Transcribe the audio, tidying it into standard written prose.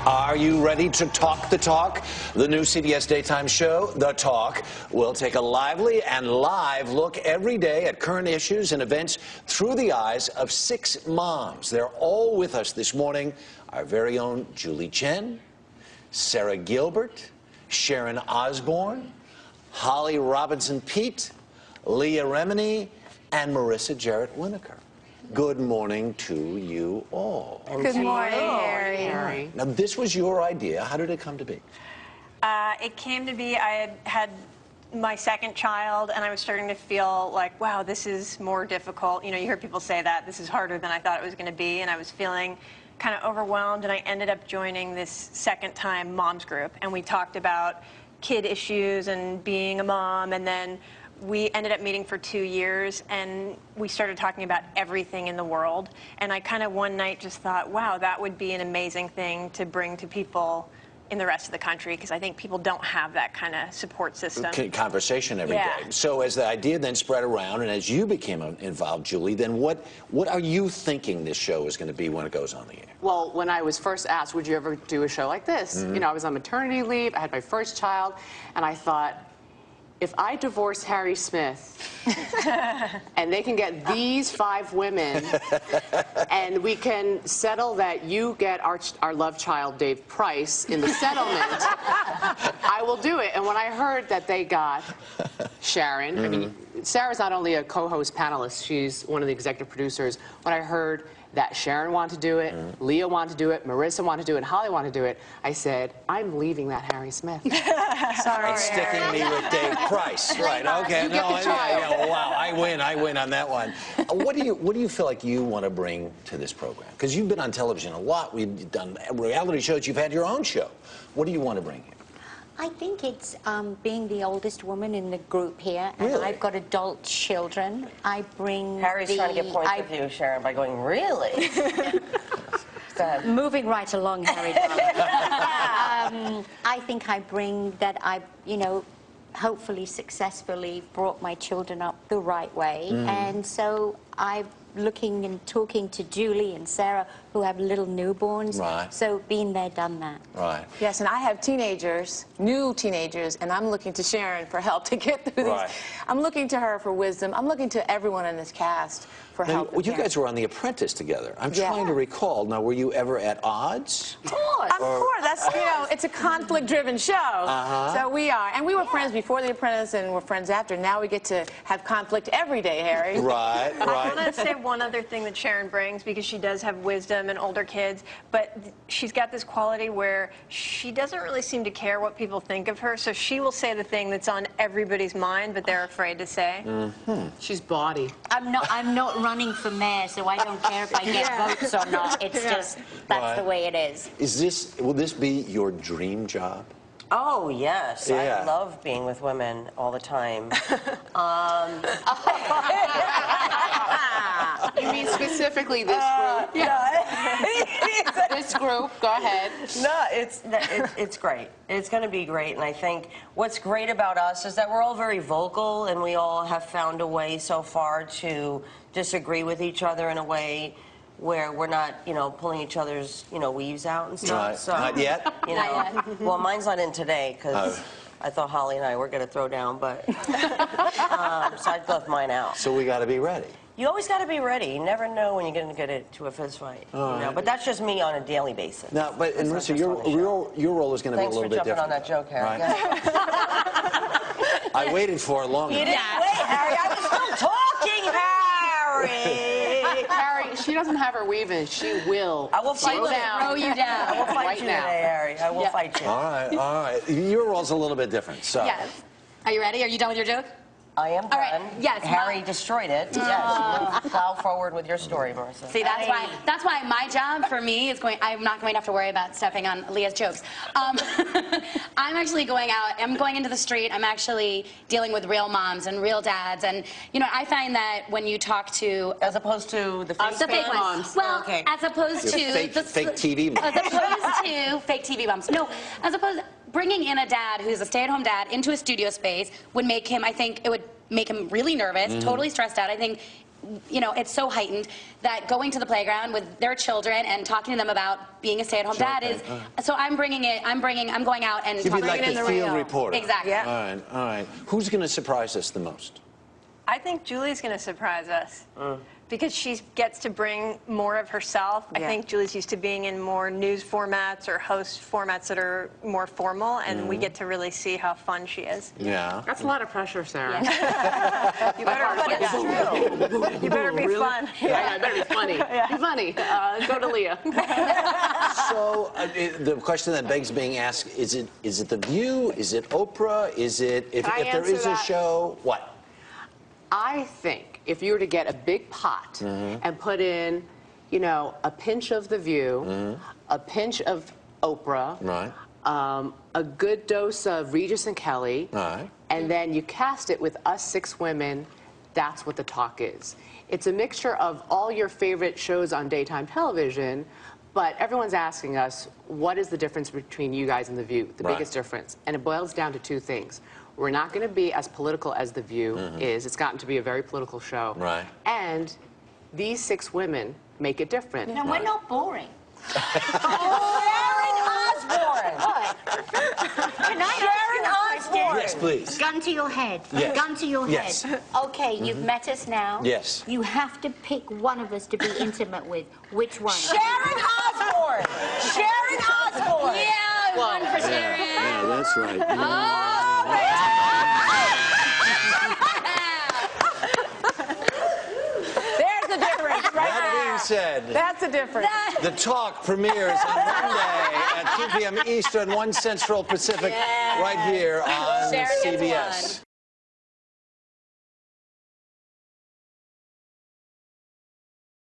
Are you ready to talk the talk? The new CBS daytime show, The Talk, will take a lively and live look every day at current issues and events through the eyes of 6 moms. They're all with us this morning. Our very own Julie-Chen, Sara-Gilbert, Sharon-Osbourne, Holly-Robinson-Peete, Leah-Remini, and Marissa-Jaret-Winokur. Good morning to you all. Good morning, Harry. Now, this was your idea. How did it come to be? It came to be, I had my second child, and I was starting to feel like, wow, this is more difficult. You know, you hear people say that. This is harder than I thought it was going to be, and I was feeling kind of overwhelmed, and I ended up joining this second-time moms group, and we talked about kid issues and being a mom, and then we ended up meeting for 2 years, and we started talking about everything in the world. And I kind of one night just thought, wow, that would be an amazing thing to bring to people in the rest of the country, because I think people don't have that kind of support system. Conversation every day. So as the idea then spread around, and as you became involved, Julie, then what are you thinking this show is going to be when it goes on the air? Well, when I was first asked, would you ever do a show like this? You know, I was on maternity leave, I had my first child, and I thought, if I divorce Harry Smith and they can get these 5 women and we can settle that you get our love child, Dave Price, in the settlement, I will do it. And when I heard that they got Sharon, I mean, Sarah's not only a co-host panelist, she's one of the executive producers. When I heard that Sharon wanted to do it, Leah wanted to do it, Marissa wanted to do it, and Holly wanted to do it, I said, I'm leaving that Harry Smith. Sorry, and sticking me with Dave Price. Right, okay. You get the child. Wow, I win on that one. What do you feel like you want to bring to this program? Because you've been on television a lot. We've done reality shows. You've had your own show. What do you want to bring here? I think it's being the oldest woman in the group here, and really? I've got adult children. I bring Harry's trying to get points with you, Sharon, by going, really? Go ahead. Moving right along, Harry. I think I bring that you know, hopefully successfully brought my children up the right way, and so I'm looking and talking to Julie and Sarah, who have little newborns. Right. So been there, done that. Right. Yes, and I have teenagers, new teenagers, and I'm looking to Sharon for help to get through these. I'm looking to her for wisdom. I'm looking to everyone in this cast for help. Well, you guys were on The Apprentice together. I'm trying to recall. Now, were you ever at odds? Of course. Of course. That's, you know, it's a conflict-driven show. So we are. And we were friends before The Apprentice, and we're friends after. Now we get to have conflict every day, Harry. Right, right. I want to say one other thing that Sharon brings, because she does have wisdom and older kids, but she's got this quality where she doesn't really seem to care what people think of her, so she will say the thing that's on everybody's mind, but they're afraid to say. She's bawdy. I'm not running for mayor, so I don't care if I get votes or not. It's just, that's the way it is. Will this be your dream job? Oh, yes. I love being with women all the time. You mean specifically this group? This group, go ahead. No, it's great. It's going to be great, and I think what's great about us is that we're all very vocal, and we all have found a way so far to disagree with each other in a way where we're not, you know, pulling each other's, you know, weaves out and stuff. Right. So, not yet? You know, well, mine's not in today, because I thought Holly and I were going to throw down, but so I left mine out. So we got to be ready. You always got to be ready. You never know when you're going to get into a fist fight. You know? But that's just me on a daily basis. Now, but and Marissa, your role is going to be a little bit different. Thanks for jumping on that joke, Harry. Right. I waited for it long enough. You didn't wait, Harry. I was still talking, Harry. Harry, she doesn't have her weave in. She will. I will fight you. Throw you down. I will fight you today, Harry. I will fight you. All right, all right. Your role's a little bit different. So. Yes. Are you ready? Are you done with your joke? I am done. All right. Yes. Harry destroyed it. Yes. Plow forward with your story, Marissa. See, that's why my job for me is I'm not going to have to worry about stepping on Leah's jokes. I'm actually going out. I'm going into the street. I'm actually dealing with real moms and real dads, and you know, I find that when you talk to as opposed to the fake moms. Well, as opposed to fake TV moms. As opposed to fake TV moms. No, as opposed. Bringing in a dad who's a stay-at-home dad into a studio space would make him, I think, it would make him really nervous, totally stressed out. I think you know, it's so heightened that going to the playground with their children and talking to them about being a stay-at-home dad is, so I'm going out and You'd be talking like the field reporter. Exactly. Yeah. All right. Who's going to surprise us the most? I think Julie's going to surprise us because she gets to bring more of herself. I think Julie's used to being in more news formats or host formats that are more formal, and we get to really see how fun she is. Yeah. That's a lot of pressure, Sarah. You better be fun. Yeah, I better be funny. Be funny. Go to Leah. So the question that begs being asked, is it The View? Is it Oprah? Is it, if there is a show, what? I think if you were to get a big pot and put in, you know, a pinch of The View, a pinch of Oprah, a good dose of Regis and Kelly, and then you cast it with us 6 women, that's what The Talk is. It's a mixture of all your favorite shows on daytime television, but everyone's asking us, what is the difference between you guys and The View? The biggest difference. And it boils down to 2 things. We're not going to be as political as The View is. It's gotten to be a very political show. And these 6 women make it different. No, we're not boring. Sharon-Osbourne! Can I Sharon-Osbourne! Yes, please. Gun to your head. Yes. Gun to your Yes. head. Okay, you've met us now. Yes. You have to pick one of us to be intimate with. Which one? Sharon-Osbourne! Sharon-Osbourne! Yeah, one for Sharon. Yeah, that's right. There's the difference, right That being said, That's the difference. The Talk premieres on Monday at 2 p.m. Eastern, 1 Central Pacific, right here on Sharon gets CBS. one.